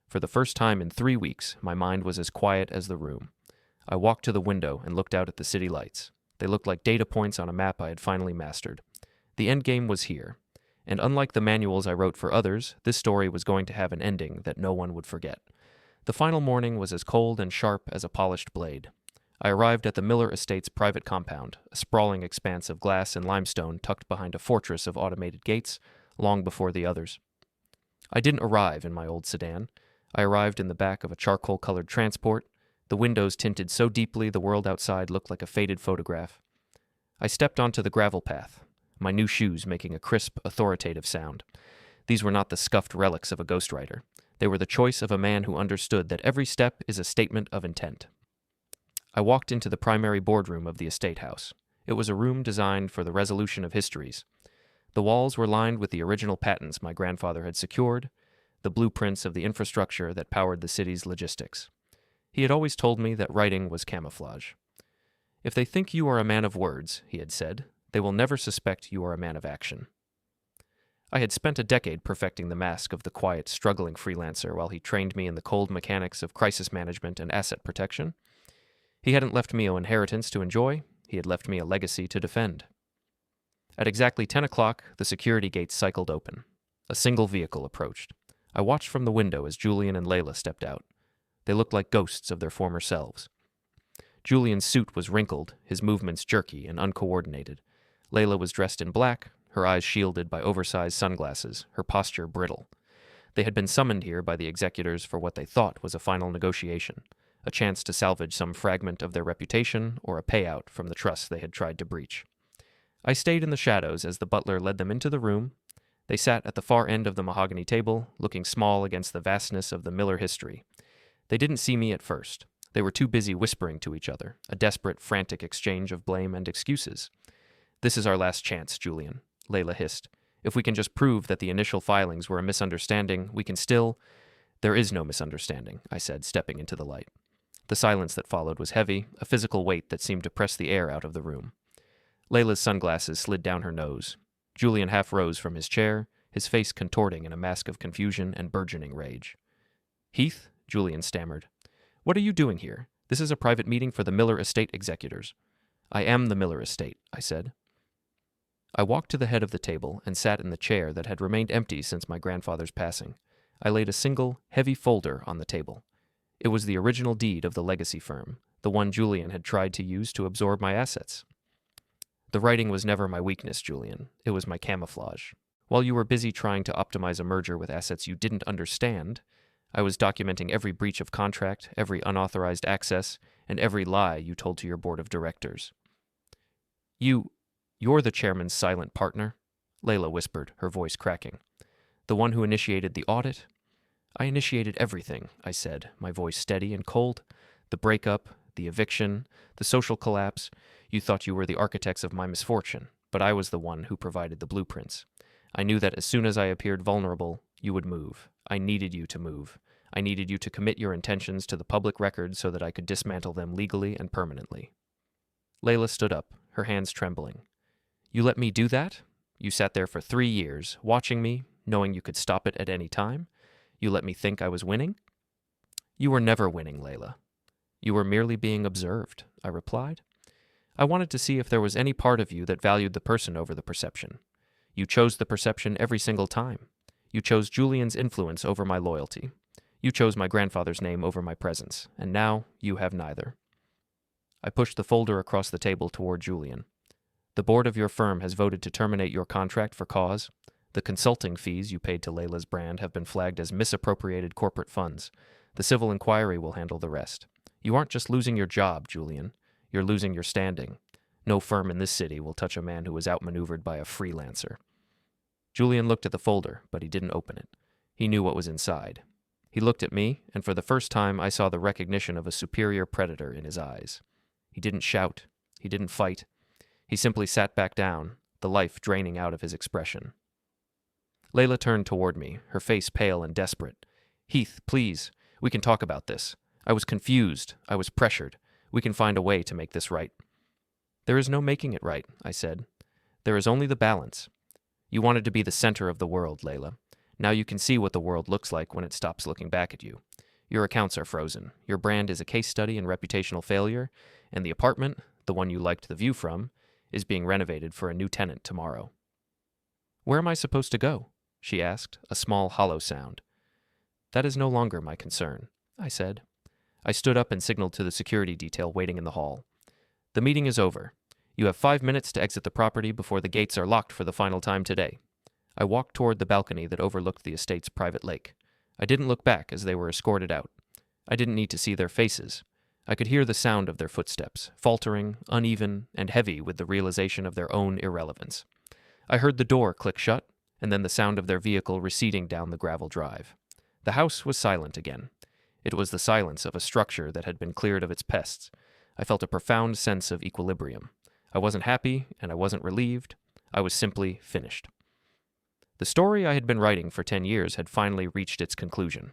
For the first time in 3 weeks, my mind was as quiet as the room. I walked to the window and looked out at the city lights. They looked like data points on a map I had finally mastered. The endgame was here. And unlike the manuals I wrote for others, this story was going to have an ending that no one would forget. The final morning was as cold and sharp as a polished blade. I arrived at the Miller Estate's private compound, a sprawling expanse of glass and limestone tucked behind a fortress of automated gates, long before the others. I didn't arrive in my old sedan. I arrived in the back of a charcoal-colored transport, the windows tinted so deeply the world outside looked like a faded photograph. I stepped onto the gravel path, my new shoes making a crisp, authoritative sound. These were not the scuffed relics of a ghostwriter. They were the choice of a man who understood that every step is a statement of intent. I walked into the primary boardroom of the estate house. It was a room designed for the resolution of histories. The walls were lined with the original patents my grandfather had secured, the blueprints of the infrastructure that powered the city's logistics. He had always told me that writing was camouflage. If they think you are a man of words, he had said, they will never suspect you are a man of action. I had spent a decade perfecting the mask of the quiet, struggling freelancer while he trained me in the cold mechanics of crisis management and asset protection. He hadn't left me an inheritance to enjoy, he had left me a legacy to defend. At exactly 10 o'clock, the security gates cycled open. A single vehicle approached. I watched from the window as Julian and Layla stepped out. They looked like ghosts of their former selves. Julian's suit was wrinkled, his movements jerky and uncoordinated. Layla was dressed in black, her eyes shielded by oversized sunglasses, her posture brittle. They had been summoned here by the executors for what they thought was a final negotiation, a chance to salvage some fragment of their reputation or a payout from the trust they had tried to breach. I stayed in the shadows as the butler led them into the room. They sat at the far end of the mahogany table, looking small against the vastness of the Miller history. They didn't see me at first. They were too busy whispering to each other, a desperate, frantic exchange of blame and excuses. "This is our last chance, Julian," Layla hissed. "If we can just prove that the initial filings were a misunderstanding, we can still—" "There is no misunderstanding," I said, stepping into the light. The silence that followed was heavy, a physical weight that seemed to press the air out of the room. Layla's sunglasses slid down her nose. Julian half rose from his chair, his face contorting in a mask of confusion and burgeoning rage. "Heath?" Julian stammered. "What are you doing here? This is a private meeting for the Miller Estate executors." "I am the Miller Estate," I said. I walked to the head of the table and sat in the chair that had remained empty since my grandfather's passing. I laid a single, heavy folder on the table. It was the original deed of the legacy firm, the one Julian had tried to use to absorb my assets. The writing was never my weakness, Julian. It was my camouflage. While you were busy trying to optimize a merger with assets you didn't understand, I was documenting every breach of contract, every unauthorized access, and every lie you told to your board of directors. You're the chairman's silent partner," Layla whispered, her voice cracking. "The one who initiated the audit?" "I initiated everything," I said, my voice steady and cold. "The breakup, the eviction, the social collapse. You thought you were the architects of my misfortune, but I was the one who provided the blueprints. I knew that as soon as I appeared vulnerable, you would move. I needed you to move. I needed you to commit your intentions to the public record so that I could dismantle them legally and permanently." Layla stood up, her hands trembling. "You let me do that? You sat there for 3 years, watching me, knowing you could stop it at any time? You let me think I was winning?" "You were never winning, Layla." "You were merely being observed," I replied. "I wanted to see if there was any part of you that valued the person over the perception. You chose the perception every single time. You chose Julian's influence over my loyalty. You chose my grandfather's name over my presence, and now you have neither." I pushed the folder across the table toward Julian. "The board of your firm has voted to terminate your contract for cause. The consulting fees you paid to Layla's brand have been flagged as misappropriated corporate funds. The civil inquiry will handle the rest. You aren't just losing your job, Julian. You're losing your standing. No firm in this city will touch a man who was outmaneuvered by a freelancer." Julian looked at the folder, but he didn't open it. He knew what was inside. He looked at me, and for the first time I saw the recognition of a superior predator in his eyes. He didn't shout. He didn't fight. He simply sat back down, the life draining out of his expression. Layla turned toward me, her face pale and desperate. "Heath, please, we can talk about this. I was confused. I was pressured. We can find a way to make this right." "There is no making it right," I said. "There is only the balance. You wanted to be the center of the world, Layla. Now you can see what the world looks like when it stops looking back at you. Your accounts are frozen. Your brand is a case study in reputational failure, and the apartment, the one you liked the view from, is being renovated for a new tenant tomorrow." "Where am I supposed to go?" she asked, a small hollow sound. "That is no longer my concern," I said. I stood up and signaled to the security detail waiting in the hall. "The meeting is over. You have 5 minutes to exit the property before the gates are locked for the final time today." I walked toward the balcony that overlooked the estate's private lake. I didn't look back as they were escorted out. I didn't need to see their faces. I could hear the sound of their footsteps, faltering, uneven, and heavy with the realization of their own irrelevance. I heard the door click shut, and then the sound of their vehicle receding down the gravel drive. The house was silent again. It was the silence of a structure that had been cleared of its pests. I felt a profound sense of equilibrium. I wasn't happy, and I wasn't relieved. I was simply finished. The story I had been writing for 10 years had finally reached its conclusion.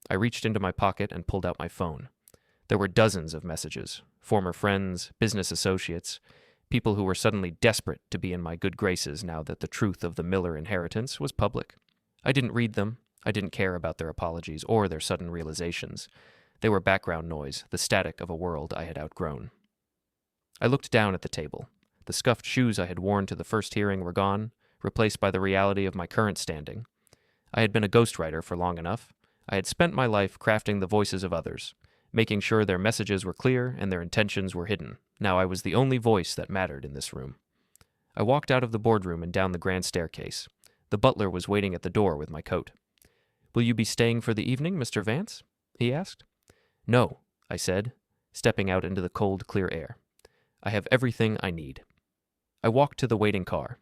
I reached into my pocket and pulled out my phone. There were dozens of messages, former friends, business associates, people who were suddenly desperate to be in my good graces now that the truth of the Miller inheritance was public. I didn't read them. I didn't care about their apologies or their sudden realizations. They were background noise, the static of a world I had outgrown. I looked down at the table. The scuffed shoes I had worn to the first hearing were gone, replaced by the reality of my current standing. I had been a ghostwriter for long enough. I had spent my life crafting the voices of others, making sure their messages were clear and their intentions were hidden. Now I was the only voice that mattered in this room. I walked out of the boardroom and down the grand staircase. The butler was waiting at the door with my coat. "Will you be staying for the evening, Mr. Vance?" he asked. "No," I said, stepping out into the cold, clear air. "I have everything I need." I walked to the waiting car.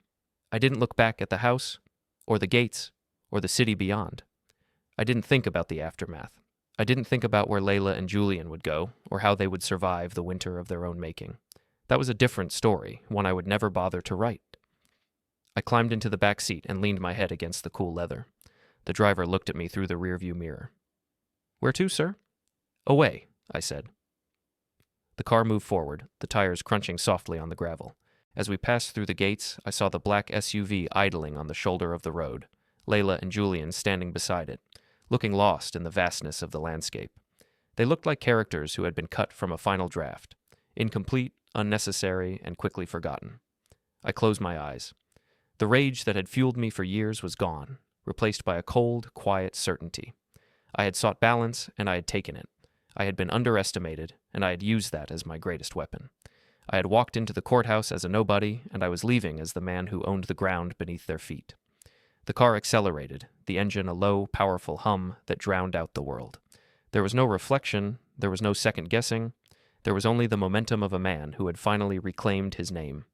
I didn't look back at the house, or the gates, or the city beyond. I didn't think about the aftermath. I didn't think about where Layla and Julian would go, or how they would survive the winter of their own making. That was a different story, one I would never bother to write. I climbed into the back seat and leaned my head against the cool leather. The driver looked at me through the rearview mirror. "Where to, sir?" "Away," I said. The car moved forward, the tires crunching softly on the gravel. As we passed through the gates, I saw the black SUV idling on the shoulder of the road, Layla and Julian standing beside it, looking lost in the vastness of the landscape. They looked like characters who had been cut from a final draft, incomplete, unnecessary, and quickly forgotten. I closed my eyes. The rage that had fueled me for years was gone, replaced by a cold, quiet certainty. I had sought balance, and I had taken it. I had been underestimated, and I had used that as my greatest weapon. I had walked into the courthouse as a nobody, and I was leaving as the man who owned the ground beneath their feet. The car accelerated, the engine a low, powerful hum that drowned out the world. There was no reflection, there was no second guessing, there was only the momentum of a man who had finally reclaimed his name.